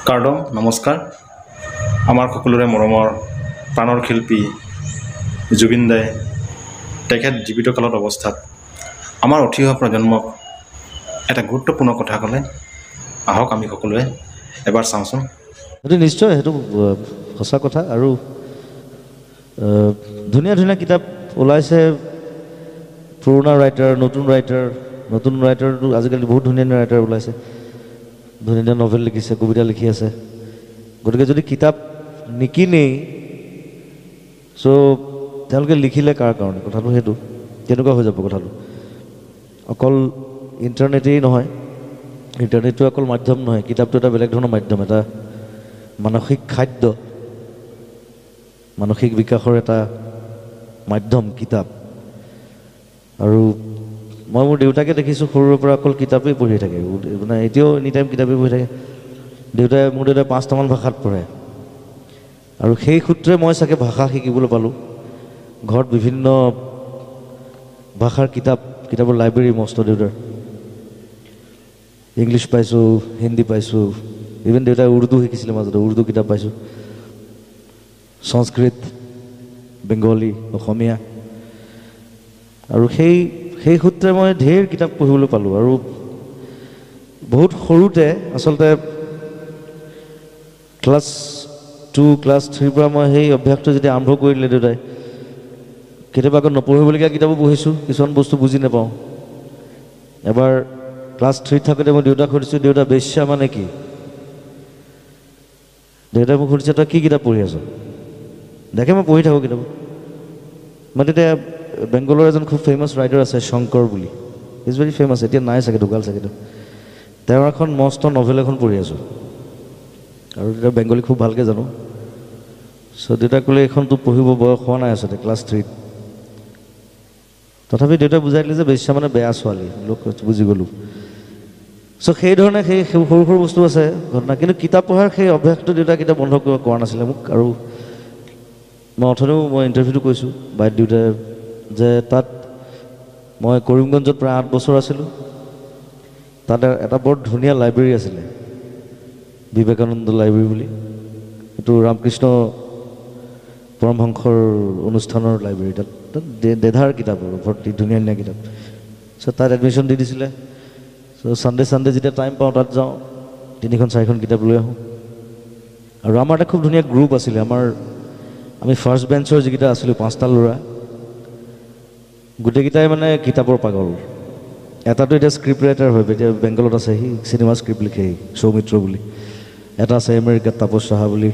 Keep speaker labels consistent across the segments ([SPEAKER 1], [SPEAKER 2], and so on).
[SPEAKER 1] কাৰ্ডম নমস্কাৰ। আমাৰ সকলোৰে মৰমৰ প্ৰাণৰ শিল্পী জুবিন দাই তেখেত জীৱিত কালত অৱস্থাত আমাৰ উঠি অহা প্ৰজন্মক এটা গুৰুত্বপূৰ্ণ কথা ক'লে। আহক আমি সকলোৱে এবাৰ চাওঁচোন।
[SPEAKER 2] সেইটো নিশ্চয়, সেইটো সঁচা কথা। আৰু ধুনীয়া ধুনীয়া কিতাপ ওলাইছে, পুৰণা ৰাইটাৰ, নতুন ৰাইটাৰটো আজিকালি বহুত ধুনীয়া ধুনীয়া ৰাইটাৰ ওলাইছে, ধুনীয়া ধুনীয়া নভেল লিখিছে, কবিতা লিখি আছে। গতিকে যদি কিতাপ নিকিনেই চ' তেওঁলোকে লিখিলে কাৰ কাৰণে? কথাটো সেইটো কেনেকুৱা হৈ যাব কথাটো। অকল ইণ্টাৰনেটেই নহয়, ইণ্টাৰনেটটো অকল মাধ্যম নহয়, কিতাপটো এটা বেলেগ ধৰণৰ মাধ্যম, এটা মানসিক খাদ্য, মানসিক বিকাশৰ এটা মাধ্যম কিতাপ। আৰু মই মোৰ দেউতাকে দেখিছোঁ সৰুৰে পৰা অকল কিতাপেই পঢ়ি থাকে, মানে এতিয়াও এনি টাইম কিতাপেই পঢ়ি থাকে। মোৰ দেউতাই 5টামান ভাষাত পঢ়ে, আৰু সেই সূত্ৰে মই চাগে ভাষা শিকিবলৈ পালোঁ। ঘৰত বিভিন্ন ভাষাৰ কিতাপৰ লাইব্ৰেৰী মস্ত দেউতাৰ। ইংলিছ পাইছোঁ, হিন্দী পাইছোঁ, ইভেন দেউতাই উৰ্দু শিকিছিলে মাজতে, উৰ্দু কিতাপ পাইছোঁ, সংস্কৃত, বেংগলী, অসমীয়া। আৰু সেই সূত্ৰে মই ঢেৰ কিতাপ পঢ়িবলৈ পালোঁ। আৰু বহুত সৰুতে আচলতে ক্লাছ 2, ক্লাছ 3ৰ পৰা মই সেই অভ্যাসটো যেতিয়া আৰম্ভ কৰিলে দেউতাই, কেতিয়াবা আকৌ নপঢ়িবলগীয়া কিতাপো পঢ়িছোঁ, কিছুমান বস্তু বুজি নাপাওঁ। এবাৰ ক্লাছ 3 থাকোঁতে মই দেউতাক সুধিছোঁ, দেউতা বেশ্যা মানে কি? দেউতাই মোক সুধিছে, তই কি কিতাপ পঢ়ি আছ? দেখে মই পঢ়ি থাকোঁ কিতাপ। মই তেতিয়া বেংগলৰ এজন খুব ফেমাছ ৰাইটাৰ আছে শংকৰ বুলি, ইজ ভেৰি ফেমাছ, এতিয়া নাই চাগে, ঢুকাল চাগে। তেওঁৰ এখন মস্ত নভেল এখন পঢ়ি আছোঁ, আৰু তেতিয়া বেংগলী খুব ভালকৈ জানো। চ' দেউতাক ক'লে, এইখনতো পঢ়িব বয়স হোৱা নাই আচলতে, ক্লাছ 3ত। তথাপি দেউতাই বুজাই দিলে যে বেশ্যা মানে বেয়া ছোৱালী, বুজি গ'লোঁ। চ' সেইধৰণে সেই সৰু সৰু বস্তু আছে ঘটনা। কিন্তু কিতাপ পঢ়াৰ সেই অভ্যাসটো দেউতাই কেতিয়াও বন্ধ কৰা নাছিলে মোক। আৰু মই ইণ্টাৰভিউটো কৈছোঁ বাইদেউ দেউতাই, যে তাত মই কৰিমগঞ্জত প্ৰায় 8 বছৰ আছিলোঁ। তাত এটা বৰ ধুনীয়া লাইব্ৰেৰী আছিলে, বিবেকানন্দ লাইব্ৰেৰী বুলি। এইটো ৰামকৃষ্ণ পৰমহংসৰ অনুষ্ঠানৰ লাইব্ৰেৰী। তাত দেধাৰ কিতাপ আৰু ভৰ্তি, ধুনীয়া ধুনীয়া কিতাপ। চ' তাত এডমিশ্যন দি দিছিলে। চ' ছানডে যেতিয়া টাইম পাওঁ তাত যাওঁ, 3-4খন কিতাপ লৈ আহোঁ। আৰু আমাৰ এটা খুব ধুনীয়া গ্ৰুপ আছিলে। আমি ফাৰ্ষ্ট বেঞ্চৰ যিকেইটা আছিলোঁ, 5টা ল'ৰা, গোটেইকেইটাই মানে কিতাপৰ পাগল। এটাতো এতিয়া স্ক্ৰিপ্ট ৰাইটাৰ হয়, এতিয়া বেংগলত আছে, সি চিনেমা স্ক্ৰিপ্ট লিখে, সৌমিত্ৰ বুলি। এটা আছে আমেৰিকাত, তাপস সাহা বুলি।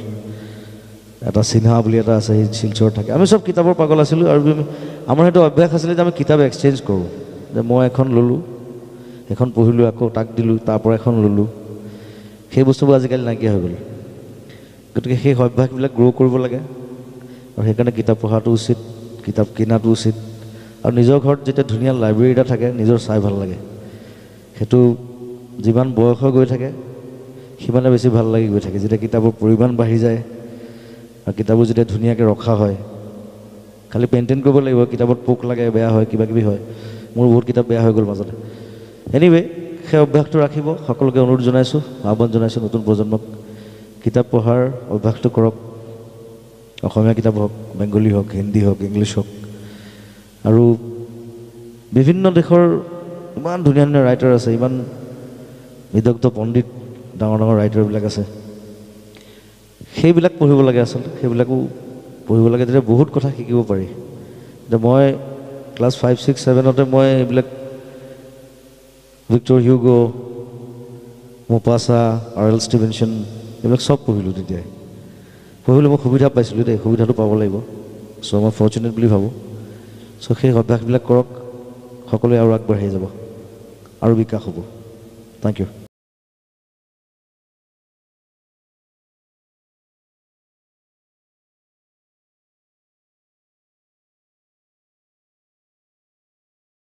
[SPEAKER 2] এটা সিনহা বুলি এটা আছে, সি শিলচৰত থাকে। আমি চব কিতাপৰ পাগল আছিলোঁ। আৰু আমাৰ সেইটো অভ্যাস আছিলে যে আমি কিতাপ এক্সচেঞ্জ কৰোঁ, যে মই এখন ল'লোঁ, এখন পঢ়িলোঁ, আকৌ তাক দিলোঁ, তাৰ পৰা এখন ল'লোঁ। সেই বস্তুবোৰ আজিকালি নাইকিয়া হৈ গ'ল। গতিকে সেই অভ্যাসবিলাক গ্ৰ' কৰিব লাগে। আৰু সেইকাৰণে কিতাপ পঢ়াটো উচিত, কিতাপ কিনাটো উচিত। আৰু নিজৰ ঘৰত যেতিয়া ধুনীয়া লাইব্ৰেৰী এটা থাকে, নিজৰ চাই ভাল লাগে। সেইটো যিমান বয়স হৈ গৈ থাকে সিমানে বেছি ভাল লাগি গৈ থাকে, যেতিয়া কিতাপৰ পৰিমাণ বাঢ়ি যায় আৰু কিতাপবোৰ যেতিয়া ধুনীয়াকৈ ৰখা হয়। খালি মেইনটেইন কৰিব লাগিব, কিতাপত পোক লাগে, বেয়া হয়, কিবাকিবি হয়। মোৰ বহুত কিতাপ বেয়া হৈ গ'ল মাজতে। এনিৱে, সেই অভ্যাসটো ৰাখিব সকলোকে অনুৰোধ জনাইছোঁ, আহ্বান জনাইছোঁ নতুন প্ৰজন্মক। কিতাপ পঢ়াৰ অভ্যাসটো কৰক। অসমীয়া কিতাপ হওক, বেংগলী হওক, হিন্দী হওক, ইংলিছ হওক। আৰু বিভিন্ন দেশৰ ইমান ধুনীয়া ধুনীয়া ৰাইটাৰ আছে, ইমান বিদগ্ধ পণ্ডিত, ডাঙৰ ডাঙৰ ৰাইটাৰবিলাক আছে। সেইবিলাক পঢ়িব লাগে আচলতে, সেইবিলাকো পঢ়িব লাগে, তেতিয়া বহুত কথা শিকিব পাৰি। এতিয়া মই ক্লাছ 5, 6, 7তে মই এইবিলাক ভিক্টৰ হিউগো, মোপাছা, আৰ.এল. ষ্টিভেনছন, এইবিলাক চব পঢ়িলোঁ। তেতিয়াই পঢ়িবলৈ মই সুবিধা পাইছিলোঁ দেই, সুবিধাটো পাব লাগিব। চ' মই ফৰ্চুনেট বুলি ভাবোঁ। চ' সেই অভ্যাসবিলাক কৰক, সকলোৱে আৰু আগবাঢ়ি যাব, আৰু বিকাশ হ'ব। Thank U.